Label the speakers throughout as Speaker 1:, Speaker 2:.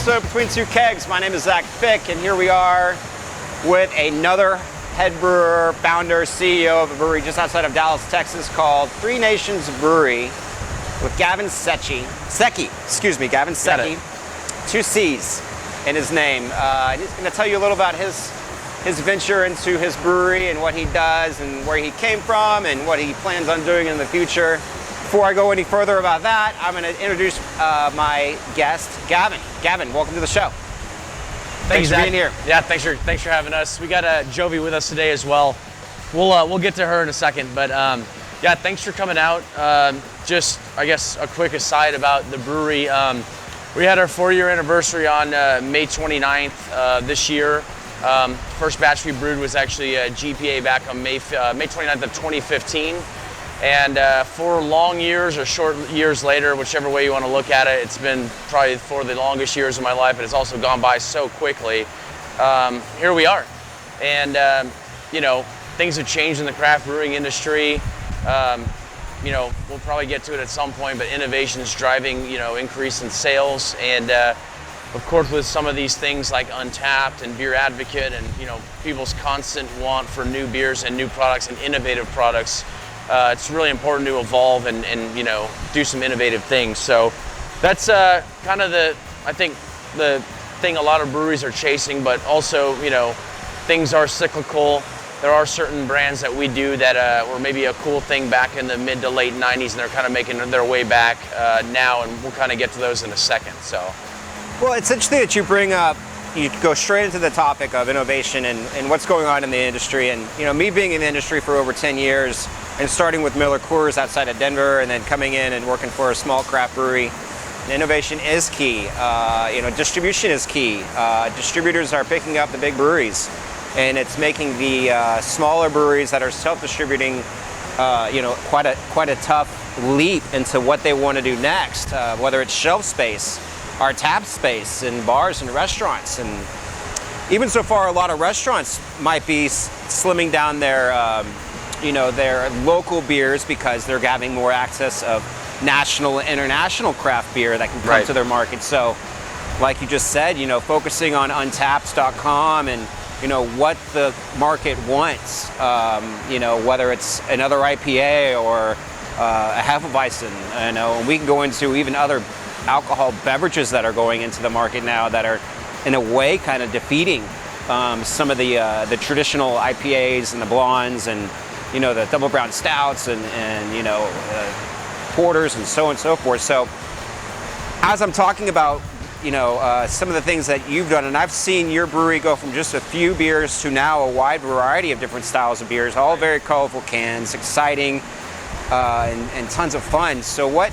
Speaker 1: episode Between Two Kegs. My name is Zach Fick, and here we are with another head brewer, founder, CEO of a brewery just outside of Dallas, Texas called Nations Brewery with Gavin Secchi. Gavin Secchi. 2 C's in his name. He's going to tell you a little about his venture into his brewery and what he does and where he came from and what he plans on doing in the future. Before I go any further about that, I'm going to introduce my guest, Gavin. Gavin, welcome to the show. Thanks for being here.
Speaker 2: Yeah, thanks for having us. We got Jovie with us today as well. We'll get to her in a second, but yeah, thanks for coming out. Just I guess a quick aside about the brewery. We had our 4-year anniversary on May 29th this year. First batch we brewed was actually a GPA back on May 29th of 2015. And 4 long years or short years later, whichever way you want to look at it, it's been probably 4 of the longest years of my life, and it's also gone by so quickly. Here we are. And, you know, things have changed in the craft brewing industry. You know, we'll probably get to it at some point, but innovation is driving, you know, increase in sales. And, of course, with some of these things like Untapped and Beer Advocate and, you know, people's constant want for new beers and new products and innovative products, it's really important to evolve and you know, do some innovative things. So that's kind of I think the thing a lot of breweries are chasing, but also, you know, things are cyclical. There are certain brands that we do that were maybe a cool thing back in the mid to late 90s, and they're kind of making their way back now, and we'll kind of get to those in a second. So,
Speaker 1: well, it's interesting that you bring up, you go straight into the topic of innovation and what's going on in the industry. And, you know, me being in the industry for over 10 years and starting with Miller Coors outside of Denver and then coming in and working for a small craft brewery, innovation is key. You know, distribution is key. Distributors are picking up the big breweries, and it's making the smaller breweries that are self-distributing, you know, quite a tough leap into what they want to do next, whether it's shelf space, our tap space in bars and restaurants. And even so far, a lot of restaurants might be slimming down their, you know, their local beers because they're having more access of national and international craft beer that can come to their market. So, like you just said, you know, focusing on Untapped.com and, you know, what the market wants, you know, whether it's another IPA or a Hefeweizen, you know, and we can go into even other alcohol beverages that are going into the market now that are in a way kind of defeating some of the traditional IPAs and the blondes and, you know, the double brown stouts and you know, porters and so on and so forth. So as I'm talking about, you know, some of the things that you've done, and I've seen your brewery go from just a few beers to now a wide variety of different styles of beers, all very colorful cans, exciting, and tons of fun. So what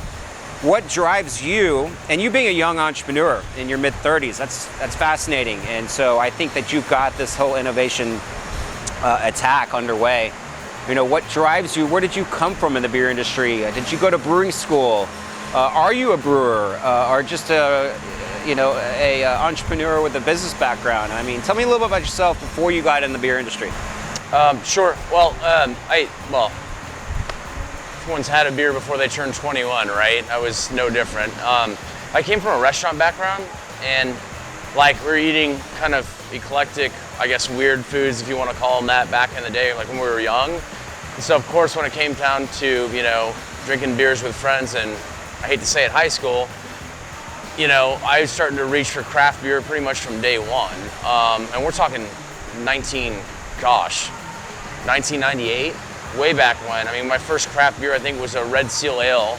Speaker 1: drives you, and you being a young entrepreneur in your mid-30s, that's fascinating. And so I think that you've got this whole innovation attack underway. You know, what drives you? Where did you come from in the beer industry? Did you go to brewing school? Are you a brewer or just a entrepreneur with a business background? I mean, tell me a little bit about yourself before you got in the beer industry.
Speaker 2: Sure. Well, everyone's had a beer before they turned 21, right? I was no different. I came from a restaurant background, and like we're eating kind of eclectic, I guess weird foods, if you want to call them that, back in the day, like when we were young. And so of course when it came down to, you know, drinking beers with friends, and I hate to say it, high school, you know, I was starting to reach for craft beer pretty much from day one. And we're talking 1998, way back when. I mean, my first craft beer I think was a Red Seal Ale,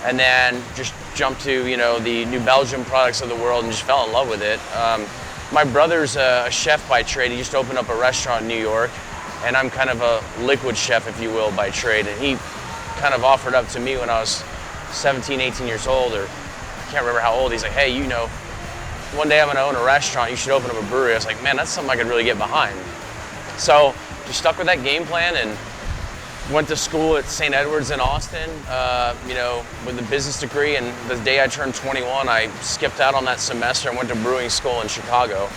Speaker 2: and then just jumped to, you know, the new Belgium products of the world and just fell in love with it. My brother's a chef by trade. He just opened up a restaurant in New York, and I'm kind of a liquid chef, if you will, by trade. And he kind of offered up to me when I was 17, 18 years old, or I can't remember how old. He's like, hey, you know, one day I'm gonna own a restaurant, you should open up a brewery. I was like, man, that's something I could really get behind. So just stuck with that game plan and went to school at St. Edward's in Austin, you know, with a business degree. And the day I turned 21, I skipped out on that semester and went to brewing school in Chicago.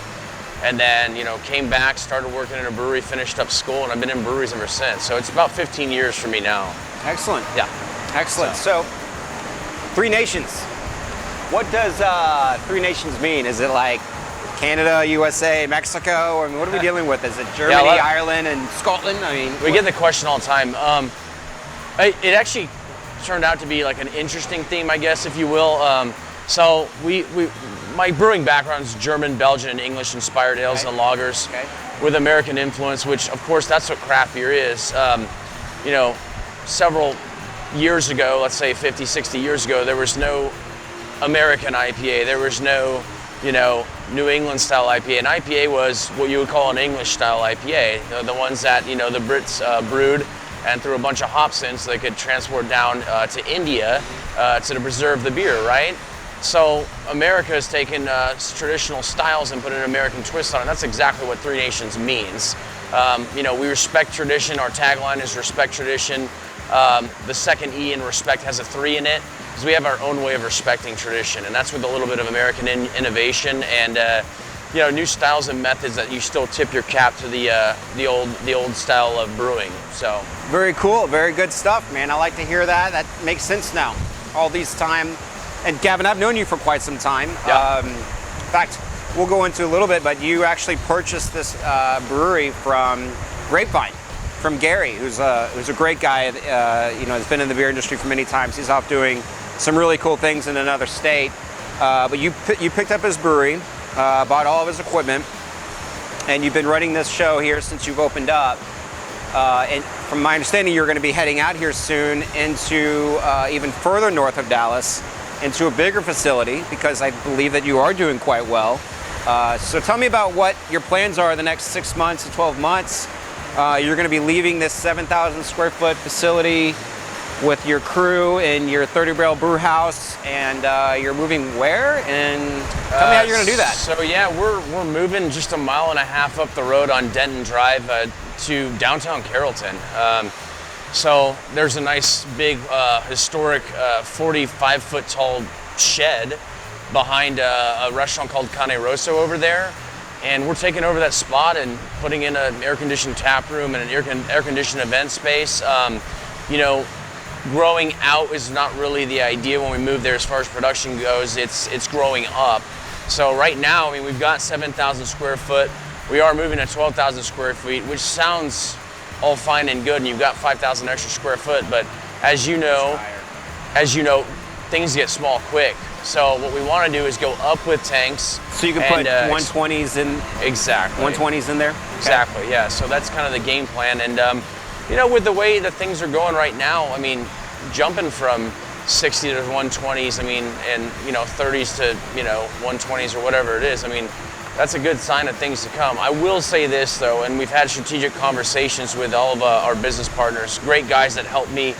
Speaker 2: And then, you know, came back, started working in a brewery, finished up school, and I've been in breweries ever since. So it's about 15 years for me now.
Speaker 1: Excellent.
Speaker 2: Yeah.
Speaker 1: Excellent. So 3 Nations. What does Three Nations mean? Is it like Canada, USA, Mexico? I mean, what are we dealing with? Is it Germany, Ireland, and Scotland? I mean,
Speaker 2: we get the question all the time. It actually turned out to be like an interesting theme, I guess, if you will. So my brewing background is German, Belgian, and English-inspired ales and lagers with American influence, which, of course, that's what craft beer is. You know, several years ago, let's say 50, 60 years ago, there was no American IPA. There was no, you know, New England style IPA. An IPA was what you would call an English style IPA. The ones that, you know, the Brits brewed and threw a bunch of hops in so they could transport down to India to preserve the beer, right? So America has taken traditional styles and put an American twist on it. That's exactly what Three Nations means. You know, we respect tradition. Our tagline is respect tradition. The second E in respect has a 3 in it, because we have our own way of respecting tradition, and that's with a little bit of American innovation and you know, new styles and methods that you still tip your cap to the old style of brewing. So
Speaker 1: very cool, very good stuff, man. I like to hear that. That makes sense now. All these time, and Gavin, I've known you for quite some time.
Speaker 2: Yeah.
Speaker 1: In fact, we'll go into a little bit, but you actually purchased this brewery from Grapevine, from Gary, who's a great guy. You know, has been in the beer industry for many times. He's off doing some really cool things in another state. But you picked up his brewery, bought all of his equipment, and you've been running this show here since you've opened up. And from my understanding, you're going to be heading out here soon into even further north of Dallas, into a bigger facility, because I believe that you are doing quite well. So tell me about what your plans are the next 6 months to 12 months. You're going to be leaving this 7,000 square foot facility with your crew in your 30-barrel brew house, and you're moving where? And tell me how you're going to do that.
Speaker 2: So yeah, we're moving just a mile and a half up the road on Denton Drive to downtown Carrollton. So there's a nice big historic 45-foot tall shed behind a restaurant called Cane Rosso over there. And we're taking over that spot and putting in an air-conditioned tap room and an air-conditioned event space. You know, growing out is not really the idea when we move there as far as production goes. It's growing up. So right now, I mean, we've got 7,000 square foot. We are moving to 12,000 square feet, which sounds all fine and good, and you've got 5,000 extra square foot. But as you know, things get small quick. So what we want to do is go up with tanks.
Speaker 1: So you can put 120s in.
Speaker 2: Exactly.
Speaker 1: 120s in there.
Speaker 2: Exactly. Okay. Yeah. So that's kind of the game plan. And you know, with the way that things are going right now, I mean, jumping from 60 to 120s, I mean, and you know, 30s to 120s or whatever it is. I mean, that's a good sign of things to come. I will say this though, and we've had strategic conversations with all of our business partners, great guys that helped me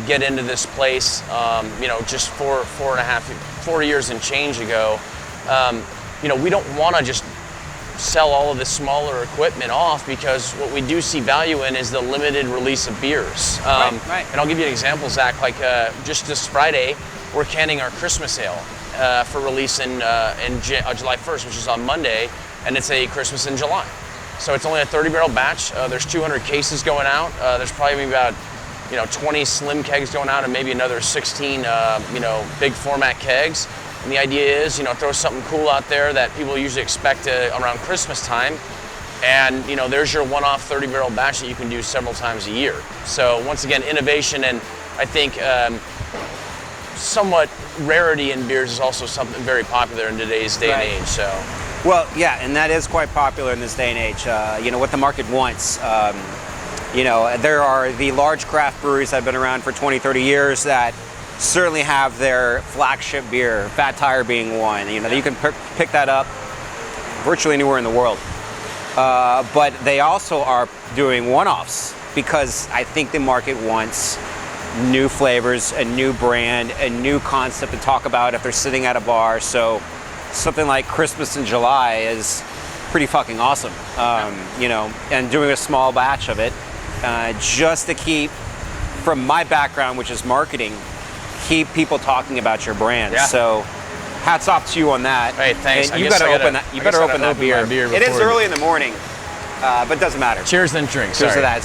Speaker 2: get into this place, you know, just 4 years and change ago. You know, we don't want to just sell all of this smaller equipment off, because what we do see value in is the limited release of beers.
Speaker 1: Right.
Speaker 2: And I'll give you an example, Zach. Like just this Friday, we're canning our Christmas ale for release in July 1st, which is on Monday, and it's a Christmas in July. So it's only a 30-barrel batch. There's 200 cases going out. There's probably about 20 slim kegs going out, and maybe another 16 big format kegs. And the idea is, throw something cool out there that people usually expect around Christmas time. And, there's your one-off 30-barrel batch that you can do several times a year. So once again, innovation, and I think somewhat rarity in beers is also something very popular in today's day and age. So.
Speaker 1: Well, yeah, and that is quite popular in this day and age. What the market wants. There are the large craft breweries that have been around for 20, 30 years that certainly have their flagship beer, Fat Tire being one. You can pick that up virtually anywhere in the world. But they also are doing one-offs, because I think the market wants new flavors, a new brand, a new concept to talk about if they're sitting at a bar. So something like Christmas in July is pretty fucking awesome. And doing a small batch of it just to keep, from my background, which is marketing, keep people talking about your brand.
Speaker 2: Yeah.
Speaker 1: So hats off to you on that.
Speaker 2: Hey, thanks.
Speaker 1: And you better open that. You better open that beer. It is early in the morning, but it doesn't matter.
Speaker 2: Cheers, then drinks.
Speaker 1: Cheers to that.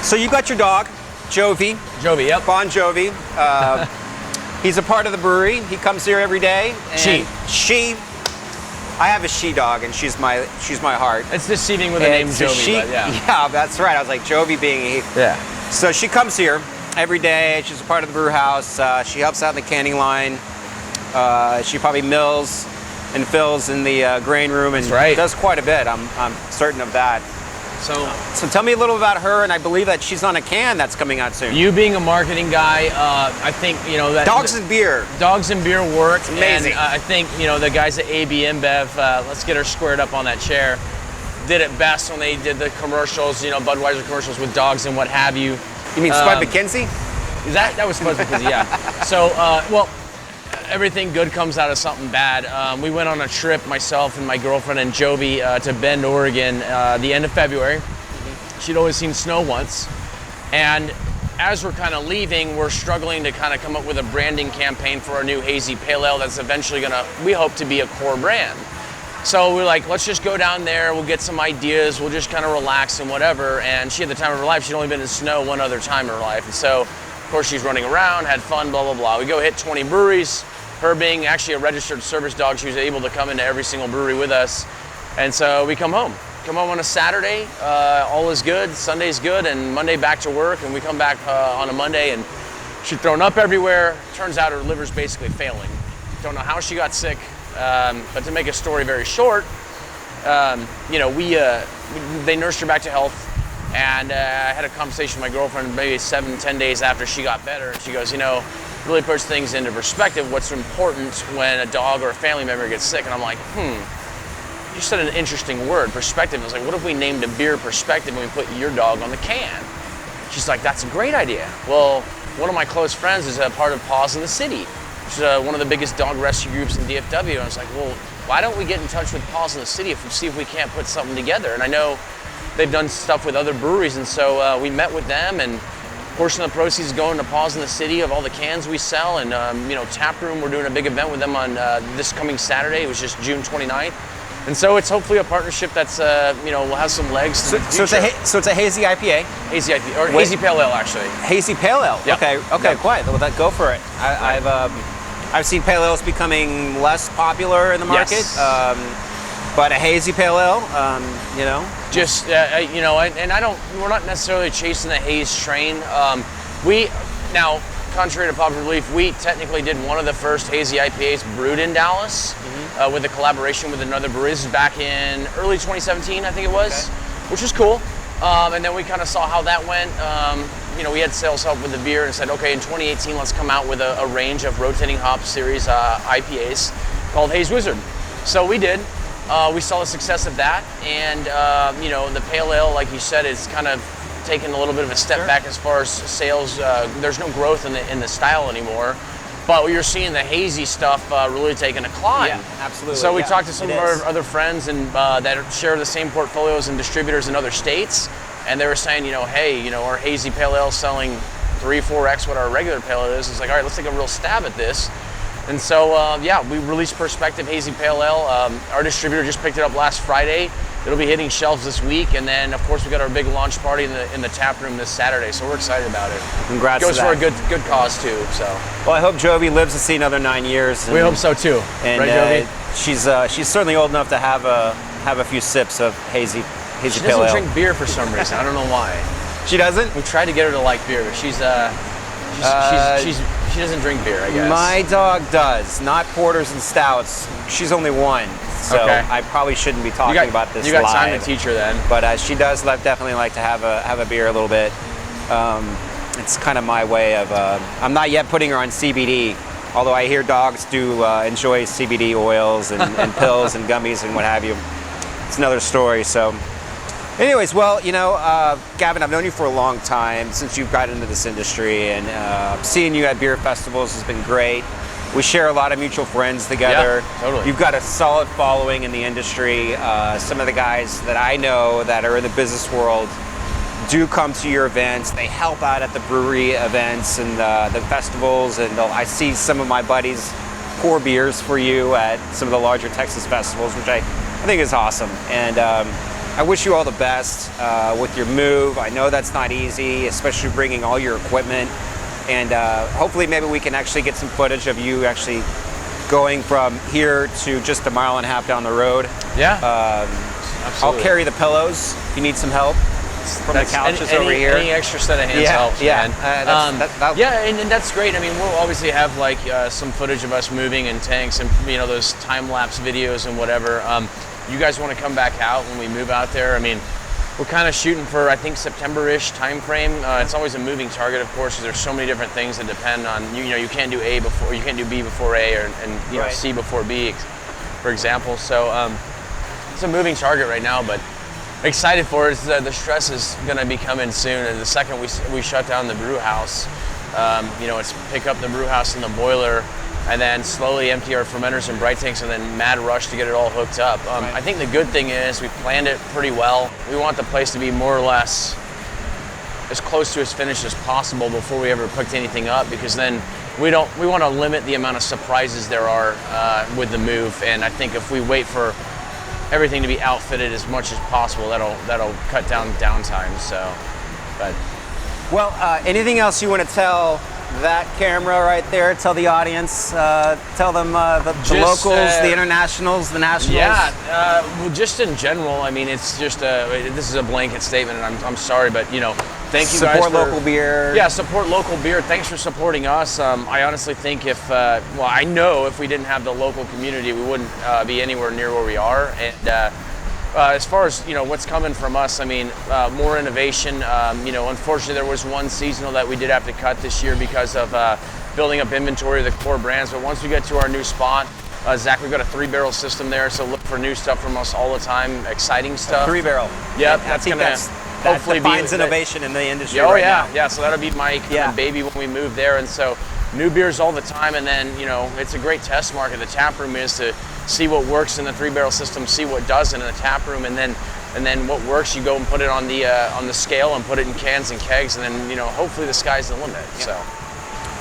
Speaker 1: So you got your dog, Jovie.
Speaker 2: Jovie, yep.
Speaker 1: Bon Jovi. He's a part of the brewery. He comes here every day. And she. I have a she dog, and she's my heart.
Speaker 2: It's deceiving with the name Jovie, but yeah.
Speaker 1: Yeah, that's right. I was like, Jovie being
Speaker 2: Yeah.
Speaker 1: So she comes here every day. She's a part of the brew house. She helps out in the canning line. She probably mills and fills in the grain room and does quite a bit. I'm certain of that. So tell me a little about her, and I believe that she's on a can that's coming out soon.
Speaker 2: You being a marketing guy, I think, you know, that
Speaker 1: Dogs and beer.
Speaker 2: Dogs and beer work.
Speaker 1: It's amazing.
Speaker 2: And I think, you know, the guys at AB InBev, let's get her squared up on that chair, did it best when they did the commercials, you know, Budweiser commercials with dogs and what have you.
Speaker 1: You mean Spud McKenzie?
Speaker 2: That was Spud McKenzie, yeah. So, well, everything good comes out of something bad. We went on a trip, myself and my girlfriend and Jovie, to Bend, Oregon, the end of February. She'd always seen snow once. And as we're kind of leaving, we're struggling to kind of come up with a branding campaign for our new hazy pale ale that's eventually gonna, we hope to be a core brand. So we're like, let's just go down there, we'll get some ideas, we'll just kind of relax and whatever. And she, at the time of her life, she'd only been in snow one other time in her life. And so, of course, she's running around, had fun, blah, blah, blah. We go hit 20 breweries. Her being actually a registered service dog, she was able to come into every single brewery with us. And so we come home on a Saturday, all is good, Sunday's good, and Monday back to work, and we come back on a Monday, and she's thrown up everywhere. Turns out her liver's basically failing. Don't know how she got sick, but to make a story very short, you know, they nursed her back to health, and I had a conversation with my girlfriend maybe 7-10 days after she got better, and she goes, you know, really puts things into perspective, what's important when a dog or a family member gets sick. And I'm like, you said an interesting word, perspective. I was like, what if we named a beer Perspective and we put your dog on the can? She's like, that's a great idea. Well, one of my close friends is a part of Paws in the City, which is one of the biggest dog rescue groups in DFW. And I was like, well, why don't we get in touch with Paws in the City if we see if we can't put something together? And I know they've done stuff with other breweries, and so we met with them, and a portion of the proceeds is going to Paws in the City of all the cans we sell. And you know, Tap Room, we're doing a big event with them on this coming Saturday. It was just June 29th. And so it's hopefully a partnership that's, you know, will have some legs.
Speaker 1: So it's a hazy IPA?
Speaker 2: Hazy IPA, or hazy pale ale, actually.
Speaker 1: Hazy pale ale?
Speaker 2: Yep.
Speaker 1: Okay, quite. Well, go for it. I've seen pale ales becoming less popular in the market.
Speaker 2: Yes.
Speaker 1: But a hazy pale ale, you know?
Speaker 2: Just, you know, and we're not necessarily chasing the haze train. Now, contrary to popular belief, we technically did one of the first hazy IPAs brewed in Dallas with a collaboration with another brewery. This is back in early 2017, I think it was, which was cool. And then we kind of saw how that went. You know, we had sales help with the beer and said, okay, in 2018, let's come out with a range of rotating hop series IPAs called Haze Wizard. So we did. We saw the success of that, and you know, the pale ale, like you said, is kind of taken a little bit of a step back as far as sales. There's no growth in the style anymore, but you're seeing the hazy stuff really taking a climb.
Speaker 1: Yeah, absolutely.
Speaker 2: So we talked to some of our other friends and that share the same portfolios and distributors in other states, and they were saying, you know, hey, you know, our hazy pale ale selling 3-4x what our regular pale ale is. It's like, all right, let's take a real stab at this. And so, yeah, we released Perspective Hazy Pale Ale. Our distributor just picked it up last Friday. It'll be hitting shelves this week, and then, of course, we got our big launch party in the tap room this Saturday. So we're excited about it.
Speaker 1: Congrats!
Speaker 2: Goes for a good cause too. So.
Speaker 1: Well, I hope Jovie lives to see another 9 years.
Speaker 2: We hope so too.
Speaker 1: And
Speaker 2: right, Jovie?
Speaker 1: She's certainly old enough to have a few sips of hazy pale ale.
Speaker 2: She doesn't drink beer for some reason. I don't know why.
Speaker 1: She doesn't?
Speaker 2: We tried to get her to like beer, but she doesn't drink beer, I guess.
Speaker 1: My dog does, not porters and stouts. She's only one, so I probably shouldn't be talking about this live.
Speaker 2: You got time to teach her then.
Speaker 1: But she does definitely like to have a beer a little bit. It's kind of my way of. I'm not yet putting her on CBD, although I hear dogs do enjoy CBD oils and pills and gummies and what have you. It's another story. So. Anyways, well, you know, Gavin, I've known you for a long time, since you've got into this industry, and seeing you at beer festivals has been great. We share a lot of mutual friends together.
Speaker 2: Yeah, totally.
Speaker 1: You've got a solid following in the industry. Some of the guys that I know that are in the business world do come to your events. They help out at the brewery events and the festivals, and I see some of my buddies pour beers for you at some of the larger Texas festivals, which I think is awesome. And I wish you all the best with your move. I know that's not easy, especially bringing all your equipment and hopefully maybe we can actually get some footage of you actually going from here to just a mile and a half down the road.
Speaker 2: Yeah.
Speaker 1: I'll carry the pillows if you need some help from the couches over here.
Speaker 2: Any extra set of hands helps, man. And that's great. I mean, we'll obviously have like some footage of us moving and tanks and those time-lapse videos and whatever. You guys want to come back out when we move out there? I mean, we're kind of shooting for, I think, September-ish time frame. It's always a moving target, of course, because there's so many different things that depend on, you can't do A before, you can't do B before A, and C before B, for example. So it's a moving target right now, but excited for it. The stress is going to be coming soon. And the second we shut down the brew house, it's pick up the brew house and the boiler, and then slowly empty our fermenters and bright tanks, and then mad rush to get it all hooked up. I think the good thing is we've planned it pretty well. We want the place to be more or less as close to as finished as possible before we ever picked anything up, because then we want to limit the amount of surprises there are with the move. And I think if we wait for everything to be outfitted as much as possible, that'll cut down downtime. So, but
Speaker 1: well, anything else you want to tell that camera right there? Tell the audience, tell them the locals, the internationals, the nationals.
Speaker 2: Yeah, well, just in general. I mean, it's just this is a blanket statement, and I'm sorry, but thank you guys.
Speaker 1: Support local beer.
Speaker 2: Yeah, support local beer. Thanks for supporting us. I honestly think I know if we didn't have the local community, we wouldn't be anywhere near where we are. And as far as what's coming from us, I mean, more innovation. Unfortunately, there was one seasonal that we did have to cut this year because of building up inventory of the core brands. But once we get to our new spot, Zach, we've got a 3-barrel system there, so look for new stuff from us all the time. Exciting stuff.
Speaker 1: 3-barrel.
Speaker 2: Yep, that's gonna hopefully
Speaker 1: defines innovation in the industry.
Speaker 2: Oh
Speaker 1: right
Speaker 2: yeah,
Speaker 1: now.
Speaker 2: yeah. So that'll be my kind of baby when we move there, and so new beers all the time, and then it's a great test market. The tap room is to see what works in the 3-barrel system, see what doesn't in the tap room, and then what works, you go and put it on the scale and put it in cans and kegs, and then hopefully the sky's the limit. Yeah.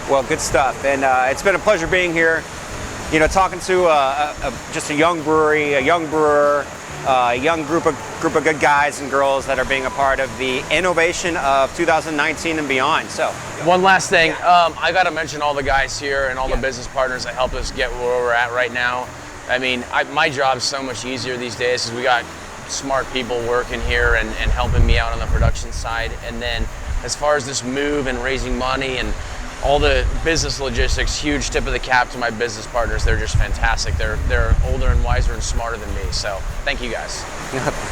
Speaker 2: So,
Speaker 1: well, good stuff, and it's been a pleasure being here. Talking to just a young brewery, a young brewer, a young group of good guys and girls that are being a part of the innovation of 2019 and beyond. So,
Speaker 2: one last thing, I got to mention all the guys here and all the business partners that help us get where we're at right now. I mean, my job's so much easier these days because we got smart people working here and helping me out on the production side. And then as far as this move and raising money and all the business logistics, huge tip of the cap to my business partners. They're just fantastic. They're older and wiser and smarter than me. So thank you guys.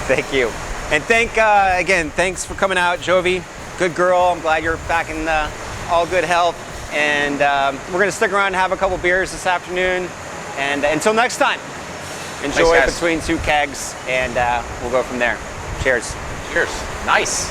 Speaker 1: Thank you. And again, thanks for coming out, Jovie. Good girl. I'm glad you're back in all good health. And we're going to stick around and have a couple beers this afternoon. And until next time, enjoy between two kegs, and we'll go from there. Cheers.
Speaker 2: Cheers. Nice.